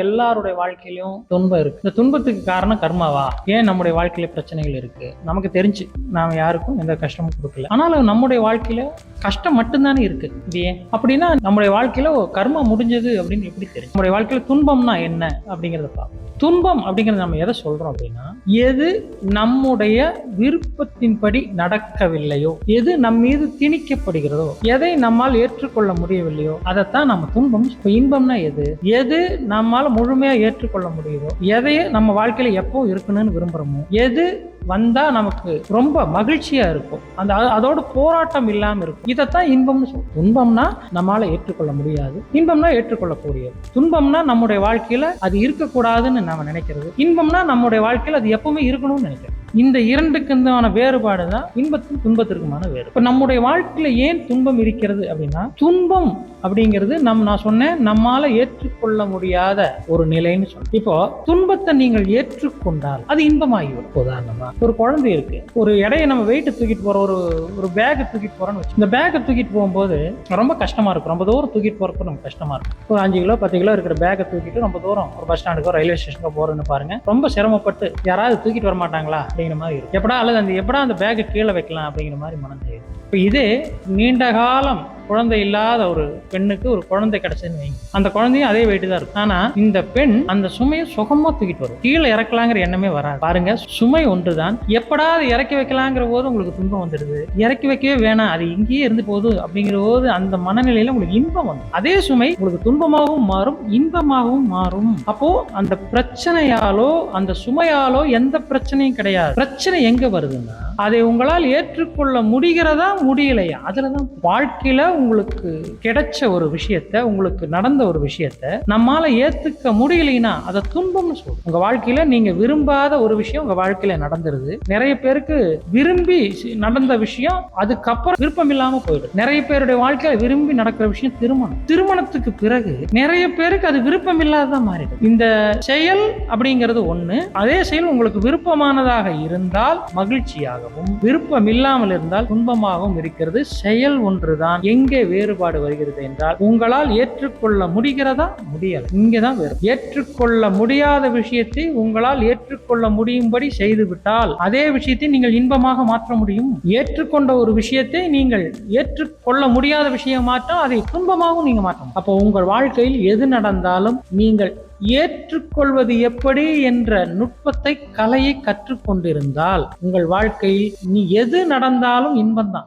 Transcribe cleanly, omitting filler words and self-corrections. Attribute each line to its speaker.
Speaker 1: எல்லாருடைய வாழ்க்கையிலும் துன்பம் இருக்கு. இந்த துன்பத்துக்கு காரணம் கர்மாவா? ஏன் நம்முடைய வாழ்க்கையில பிரச்சனைகள் இருக்கு? நமக்கு தெரிஞ்சு நாம யாருக்கும் எந்த கஷ்டமும் கொடுக்கல. ஆனாலும் நம்முடைய வாழ்க்கையில கஷ்டம் மட்டும்தானே இருக்கு. இது ஏன் அப்படின்னா நம்முடைய வாழ்க்கையில கர்மா முடிஞ்சது அப்படின்னு எப்படி தெரியும்? நம்முடைய வாழ்க்கையில துன்பம்னா என்ன அப்படிங்கறத பார்ப்போம். துன்பம் அப்படிங்கறது நம்ம எதை சொல்றோம் அப்படின்னா, எது நம்முடைய விருப்பத்தின்படி நடக்கவில்லையோ, எது நம் மீது திணிக்கப்படுகிறதோ, எதை நம்மால் ஏற்றுக்கொள்ள முடியவில்லையோ அதைத்தான் நம்ம துன்பம். இன்பம்னா எது? எது நம்மால் முழுமையா ஏற்றுக்கொள்ள முடியுதோ, எதையே நம்ம வாழ்க்கையில எப்போ இருக்கணும்னு விரும்புறோமோ, எது வந்தா நமக்கு ரொம்ப மகிழ்ச்சியா இருக்கும், அதோட போராட்டம் இல்லாம இருக்கும், இதைத்தான் இன்பம்னு சொல்றோம். துன்பம்னா நம்மால ஏற்றுக்கொள்ள முடியாது, இன்பம்னா ஏற்றுக்கொள்ளக்கூடியது. துன்பம்னா நம்முடைய வாழ்க்கையில அது இருக்கக்கூடாதுன்னு நாம நினைக்கிறது, இன்பம்னா நம்முடைய வாழ்க்கையில அது எப்பவுமே இருக்கணும்னு நினைக்கிறோம். இந்த இரண்டுக்குமான வேறுபாடு தான் இன்பத்துக்கும் துன்பத்திற்குமான வேறு. இப்ப நம்முடைய வாழ்க்கையில ஏன் துன்பம் இருக்கிறது அப்படின்னா, துன்பம் அப்படிங்கிறது நான் சொன்னேன் நம்மால ஏற்றுக்கொள்ள முடியாத ஒரு நிலைன்னு சொல்றேன். இப்போ துன்பத்தை நீங்கள் ஏற்றுக்கொண்டால் அது இன்பமாகிவிடும். உதாரணமா ஒரு குழந்தை இருக்கு, ஒரு எடையை நம்ம வெயிட் தூக்கிட்டு போற ஒரு பேக்கை தூக்கிட்டு போறோம்னு வச்சு, இந்த பேக்கை தூக்கிட்டு போகும்போது ரொம்ப கஷ்டமா இருக்கும். ரொம்ப தூரம் தூக்கிட்டு போறதுக்கு நமக்கு கஷ்டமா இருக்கும். ஒரு 5 கிலோ 10 கிலோ இருக்கிற பேக்கை தூக்கிட்டு ரொம்ப தூரம் ஒரு பஸ் ஸ்டாண்டுக்கோ ரயில்வே ஸ்டேஷனுக்கோ போறதுன்னு பாருங்க, ரொம்ப சிரமப்பட்டு யாராவது தூக்கிட்டு வர மாட்டாங்களா அப்படிங்கிற மாதிரி இருக்கும். எப்படா அல்லது எப்படா அந்த பேக்கை கீழே வைக்கலாம் அப்படிங்கிற மாதிரி மனம் செய்யும். இப்போ இதே நீண்ட காலம் குழந்தை இல்லாத ஒரு பெண்ணுக்கு ஒரு குழந்தை கிடைச்சதுன்னு வைங்க, அந்த குழந்தையும் அதே வெயிட்டு தான் இருக்கும். ஆனா இந்த பெண் அந்த சுமையை சுகமா தூக்கிட்டு வரும், கீழே இறக்கலாங்கிற எண்ணமே வராது. பாருங்க, சுமை ஒன்றுதான். எப்படா அதை இறக்கி வைக்கலாங்கிற போது உங்களுக்கு துன்பம் வந்துடுது. இறக்கி வைக்கவே வேணாம், அது இங்கேயே இருந்து போகுது அப்படிங்கிற போது அந்த மனநிலையில உங்களுக்கு இன்பம் வந்து, அதே சுமை உங்களுக்கு துன்பமாகவும் மாறும், இன்பமாகவும் மாறும். அப்போ அந்த பிரச்சனையாலோ அந்த சுமையாலோ எந்த பிரச்சனையும் கிடையாது. பிரச்சனை எங்க வருதுன்னா, அதை உங்களால் ஏற்றுக்கொள்ள முடிகிறதா முடியலையா, அதுலதான். வாழ்க்கையில உங்களுக்கு கிடைச்ச ஒரு விஷயத்த, உங்களுக்கு நடந்த ஒரு விஷயத்த நம்மால ஏத்துக்க முடியலைன்னா அதை துன்பம்னு சொல்றோம். உங்க வாழ்க்கையில நீங்க விரும்பாத ஒரு விஷயம் உங்க வாழ்க்கையில நடந்துருது. நிறைய பேருக்கு விரும்பி நடந்த விஷயம் அதுக்கப்புறம் விருப்பம் இல்லாம போயிடும். நிறைய பேருடைய வாழ்க்கையில விரும்பி நடக்கிற விஷயம் திருமணம். திருமணத்துக்கு பிறகு நிறைய பேருக்கு அது விருப்பம் இல்லாததான் மாறிடும். இந்த செயல் அப்படிங்கிறது ஒண்ணு, அதே செயல் உங்களுக்கு விருப்பமானதாக இருந்தால் மகிழ்ச்சியாகவும், விருப்பம் இல்லாமல் இருந்தால் துன்பமாகவும் இருக்கிறது. செயல் ஒன்றுதான். எங்கே வேறுபாடு வருகிறது என்றால், உங்களால் ஏற்றுக்கொள்ள முடிகிறதா முடியல, இங்கதான் வேறு. ஏற்றுக்கொள்ள முடியாத விஷயத்தை உங்களால் ஏற்றுக்கொள்ள முடியும்படி செய்துவிட்டால் அதே விஷயத்தை நீங்கள் இன்பமாக மாற்ற முடியும். ஏற்றுக்கொண்ட ஒரு விஷயத்தை நீங்கள் ஏற்றுக்கொள்ள முடியாத விஷயம் மாற்ற அதை துன்பமாகவும் நீங்க மாற்றணும். அப்போ உங்கள் வாழ்க்கையில் எது நடந்தாலும் நீங்கள் ஏற்றுக்கொள்வது எப்படி என்ற நுட்பத்தை, கலையை கற்றுக்கொண்டிருந்தால் உங்கள் வாழ்க்கையில் நீ எது நடந்தாலும் இன்பம்தான்.